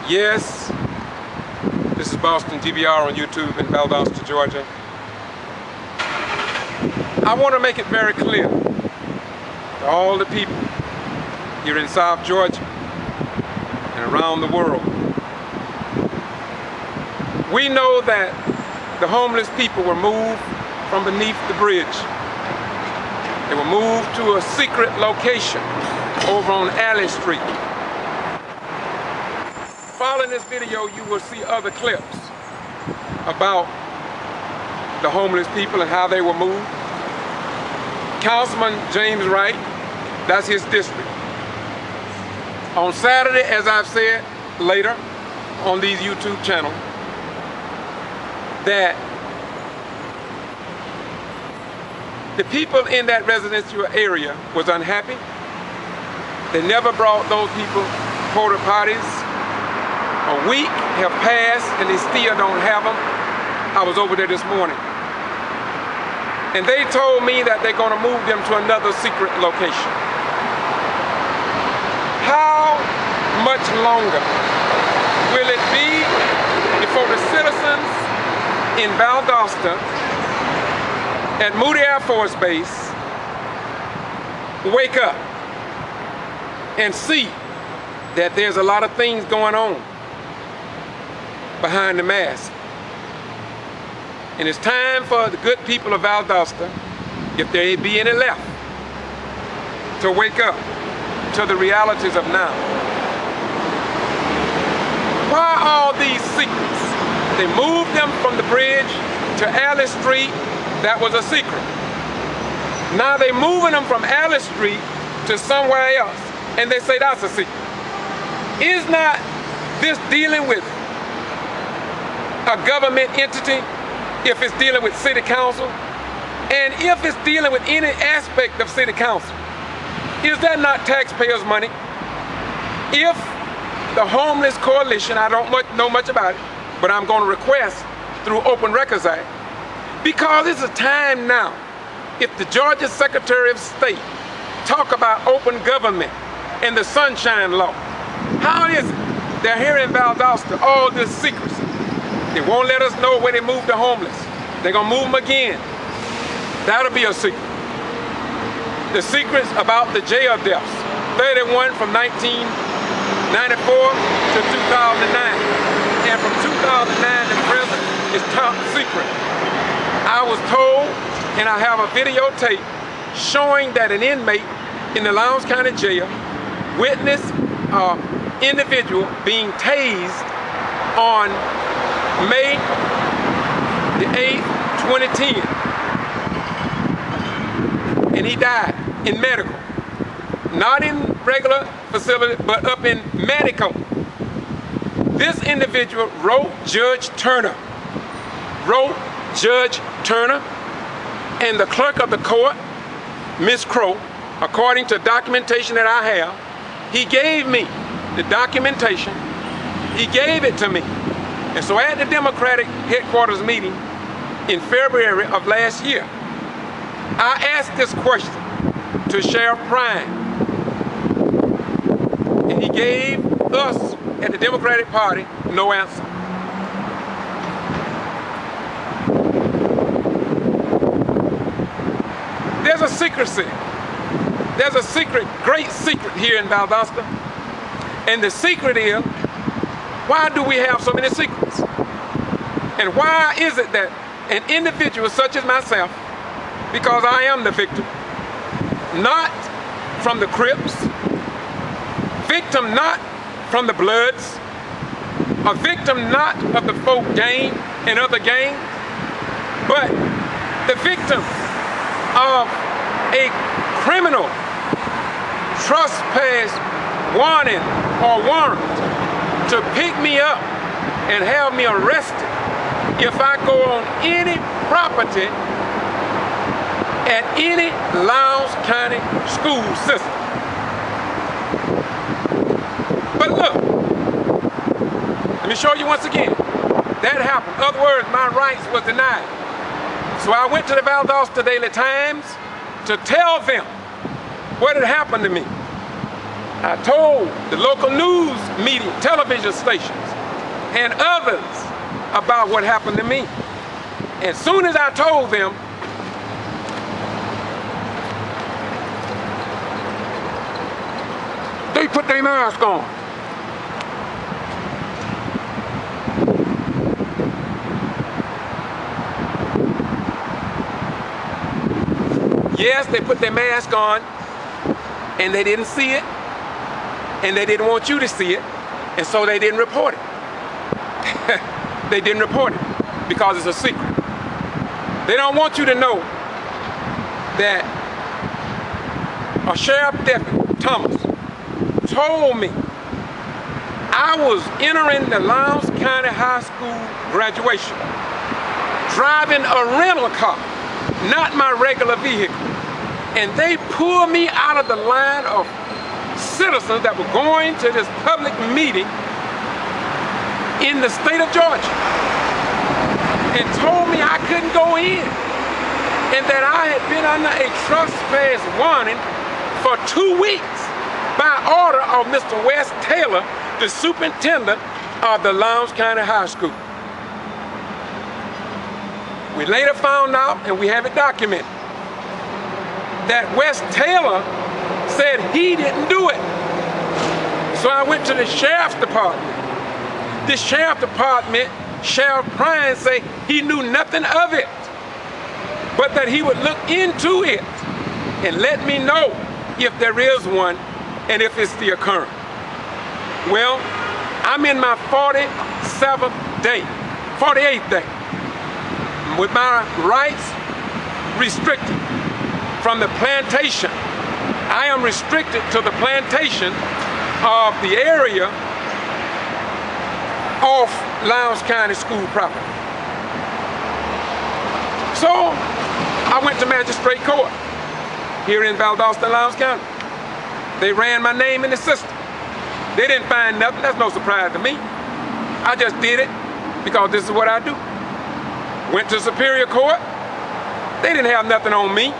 Yes, this is Boston G.B.R. on YouTube in Valdosta, Georgia. I want to make it very clear to all the people here in South Georgia and around the world. We know that the homeless people were moved from beneath the bridge. They were moved to a secret location over on Alley Street. Following this video, you will see other clips about the homeless people and how they were moved. Councilman James Wright, that's his district. On Saturday, as I've said later on these YouTube channels, that the people in that residential area was unhappy. They never brought those people porta potties. A week have passed and they still don't have them. I was over there this morning. And they told me that they're going to move them to another secret location. How much longer will it be before the citizens in Valdosta at Moody Air Force Base wake up and see that there's a lot of things going on behind the mask? And it's time for the good people of Valdosta, if there be any left, to wake up to the realities of now. Why all these secrets? They moved them from the bridge to Alley Street. That was a secret. Now they're moving them from Alley Street to somewhere else, and they say that's a secret. Is not this dealing with a government entity if it's dealing with city council? And if it's dealing with any aspect of city council, is that not taxpayers' money? If the Homeless Coalition, I don't know much about it, but I'm going to request through Open Records Act, because it's a time now, if the Georgia Secretary of State talk about open government and the Sunshine Law, how is it they're here in Valdosta, all this secrecy? They won't let us know where they move the homeless. They're gonna move them again. That'll be a secret. The secrets about the jail deaths, 31 from 1994 to 2009. And from 2009 to present is top secret. I was told, and I have a videotape showing that an inmate in the Lowndes County Jail witnessed an individual being tased on May the 8th, 2010. And he died in medical. Not in regular facility, but up in medical. This individual wrote Judge Turner, and the clerk of the court, Ms. Crow, according to documentation that I have, he gave me the documentation, he gave it to me. And so at the Democratic headquarters meeting in February of last year, I asked this question to Sheriff Prime, and he gave us at the Democratic Party no answer. There's a secrecy. There's a secret, great secret here in Valdosta. And the secret is, why do we have so many secrets? And why is it that an individual such as myself, because I am the victim, not from the Crips, victim not from the Bloods, a victim not of the folk gang and other gangs, but the victim of a criminal trespass warning or warrant to pick me up and have me arrested if I go on any property at any Lowndes County school system. But look, let me show you once again. That happened. In other words, my rights was denied. So I went to the Valdosta Daily Times to tell them what had happened to me. I told the local news media, television stations, and others about what happened to me. As soon as I told them, they put their mask on. Yes, they put their mask on, and they didn't see it, and they didn't want you to see it, and so they didn't report it. They didn't report it because it's a secret. They don't want you to know that a sheriff deputy, Thomas, told me I was entering the Lowndes County High School graduation, driving a rental car, not my regular vehicle. And they pulled me out of the line of citizens that were going to this public meeting in the state of Georgia and told me I couldn't go in and that I had been under a trespass warning for 2 weeks by order of Mr. Wes Taylor, the superintendent of the Lowndes County High School. We later found out, and we have it documented, that Wes Taylor said he didn't do it. So I went to the sheriff's department. The sheriff's department, Sheriff Prine, said he knew nothing of it, but that he would look into it and let me know if there is one and if it's the occurrence. Well, I'm in my 48th day, with my rights restricted from the plantation. I am restricted to the plantation of the area off Lowndes County School property. So I went to magistrate court here in Valdosta-Lowndes County. They ran my name in the system. They didn't find nothing. That's no surprise to me. I just did it because this is what I do. Went to Superior Court. They didn't have nothing on me.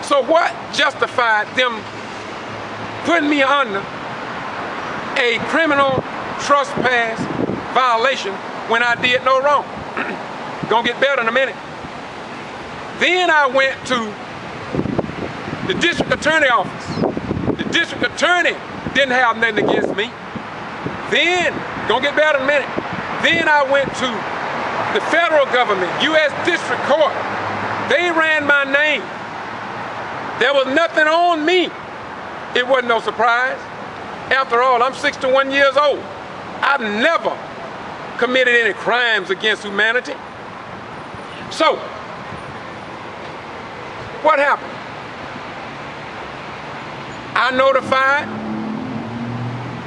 So what justified them putting me under a criminal trespass violation when I did no wrong? Gonna get better in a minute. Then I went to the district attorney office. The district attorney didn't have nothing against me. Then, gonna get better in a minute. Then I went to the federal government, U.S. District Court. They ran my name. There was nothing on me. It wasn't no surprise. After all, I'm 61 years old. I've never committed any crimes against humanity. So, what happened? I notified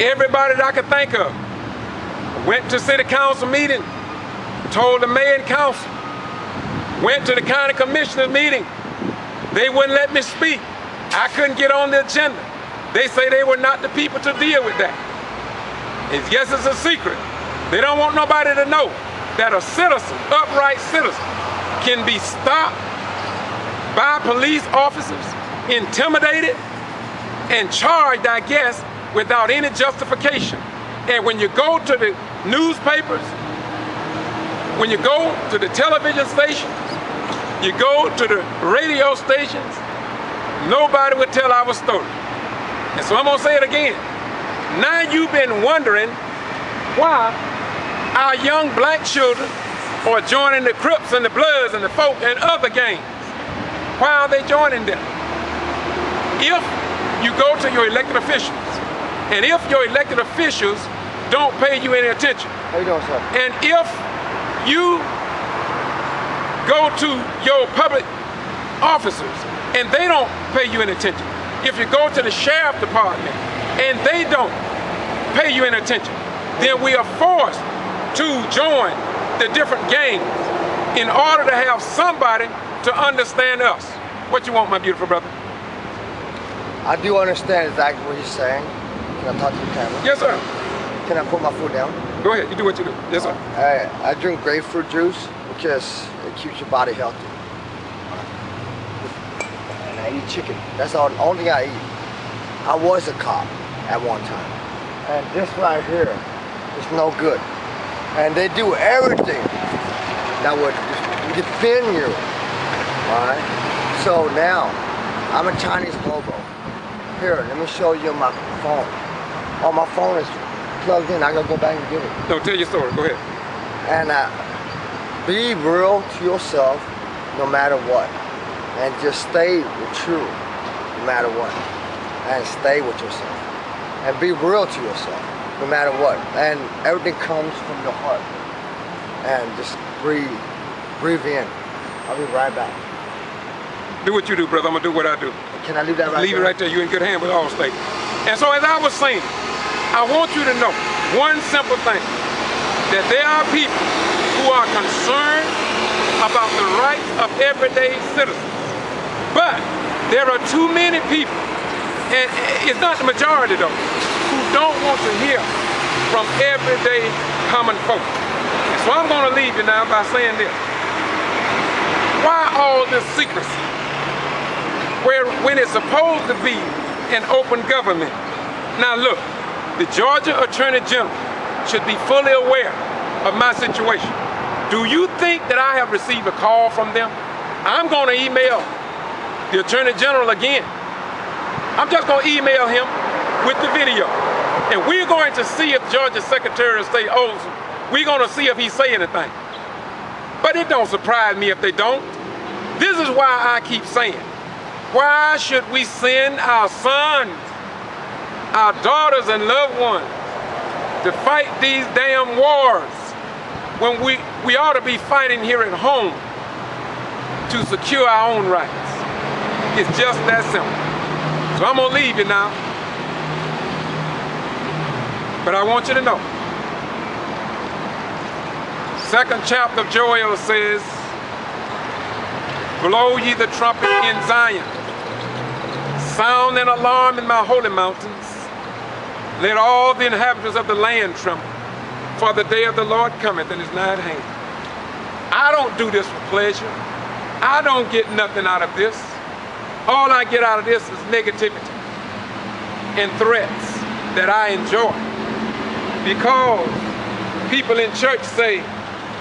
everybody that I could think of. Went to city council meeting, told the mayor and council. Went to the county commissioners meeting. They wouldn't let me speak. I couldn't get on the agenda. They say they were not the people to deal with that. Yes, it's a secret. They don't want nobody to know that a citizen, upright citizen, can be stopped by police officers, intimidated, and charged, I guess, without any justification. And when you go to the newspapers, when you go to the television stations, you go to the radio stations, nobody would tell our story. And so I'm gonna say it again. Now you've been wondering why our young black children are joining the Crips and the Bloods and the Folk and other gangs. Why are they joining them? If you go to your elected officials, and if your elected officials don't pay you any attention, how you doing, sir? And if you go to your public officers and they don't pay you any attention, if you go to the sheriff department and they don't pay you any attention, then we are forced to join the different gangs in order to have somebody to understand us. What you want, my beautiful brother? I do understand exactly what he's saying. Can I talk to the camera? Yes, sir. Can I put my foot down? Go ahead, you do what you do. Yes, sir. I drink grapefruit juice because it keeps your body healthy. And I eat chicken. That's the only thing I eat. I was a cop. at one time. And this right here is no good. And they do everything that would defend you. Alright? So now, I'm a Chinese logo. Here, let me show you my phone. Oh, my phone is plugged in. I gotta go back and get it. No, tell your story. Go ahead. And be real to yourself no matter what. And just stay true no matter what. And stay with yourself. And be real to yourself no matter what. And everything comes from your heart. And just breathe. Breathe in. I'll be right back. Do what you do, brother. I'm gonna do what I do. Can I leave that right there? Leave it right there. You're in good hands with Allstate. And so as I was saying, I want you to know one simple thing, that there are people who are concerned about the rights of everyday citizens. But there are too many people, and it's not the majority though, who don't want to hear from everyday common folk. And so I'm gonna leave you now by saying this. Why all this secrecy? When it's supposed to be an open government. Now look, the Georgia Attorney General should be fully aware of my situation. Do you think that I have received a call from them? I'm going to email the Attorney General again. I'm just going to email him with the video. And we're going to see if Georgia Secretary of State Olson, we're going to see if he say anything. But it don't surprise me if they don't. This is why I keep saying, why should we send our sons, our daughters and loved ones to fight these damn wars when we ought to be fighting here at home to secure our own rights? It's just that simple. So I'm gonna leave you now. But I want you to know, 2nd chapter of Joel says, blow ye the trumpet in Zion, sound an alarm in my holy mountains. Let all the inhabitants of the land tremble, for the day of the Lord cometh and is nigh at hand. I don't do this for pleasure. I don't get nothing out of this. All I get out of this is negativity and threats that I enjoy. Because people in church say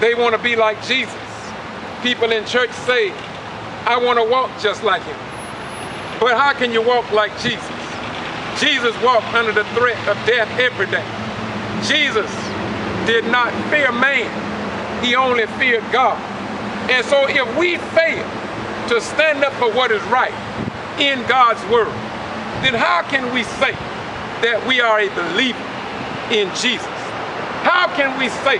they want to be like Jesus. People in church say, I want to walk just like him. But how can you walk like Jesus? Jesus walked under the threat of death every day. Jesus did not fear man. He only feared God. And so if we fail to stand up for what is right in God's word, then how can we say that we are a believer in Jesus? How can we say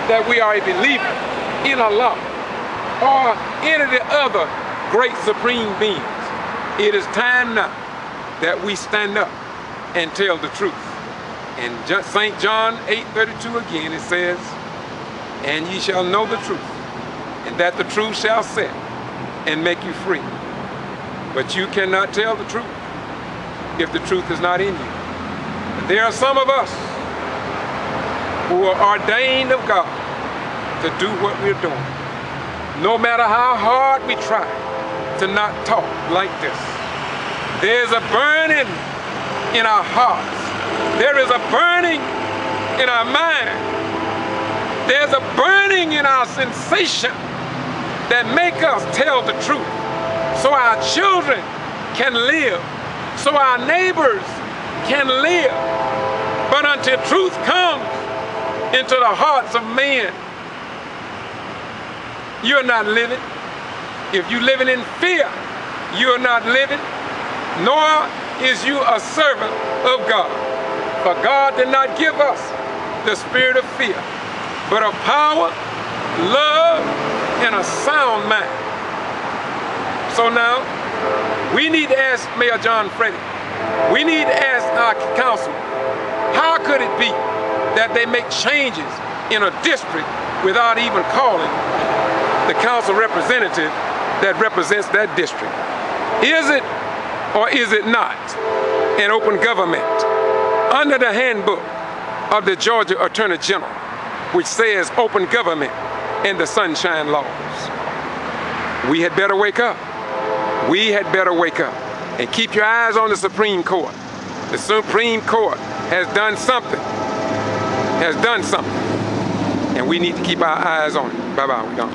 that we are a believer in Allah or any of the other great supreme beings? It is time now that we stand up and tell the truth. In St. John 8:32 again, it says, and ye shall know the truth, and that the truth shall set and make you free. But you cannot tell the truth if the truth is not in you. But there are some of us who are ordained of God to do what we're doing. No matter how hard we try to not talk like this. There's a burning in our hearts. There is a burning in our mind. There's a burning in our sensation that make us tell the truth so our children can live, so our neighbors can live. But until truth comes into the hearts of men, you're not living. If you're living in fear, you're not living, nor is you a servant of God. For God did not give us the spirit of fear, but of power, love, and a sound mind. So now, we need to ask Mayor John Freddie, we need to ask our council, how could it be that they make changes in a district without even calling the council representative that represents that district? Is it or is it not an open government under the handbook of the Georgia Attorney General, which says open government and the Sunshine Laws? We had better wake up. We had better wake up and keep your eyes on the Supreme Court. The Supreme Court has done something. And we need to keep our eyes on it. Bye-bye, we gone.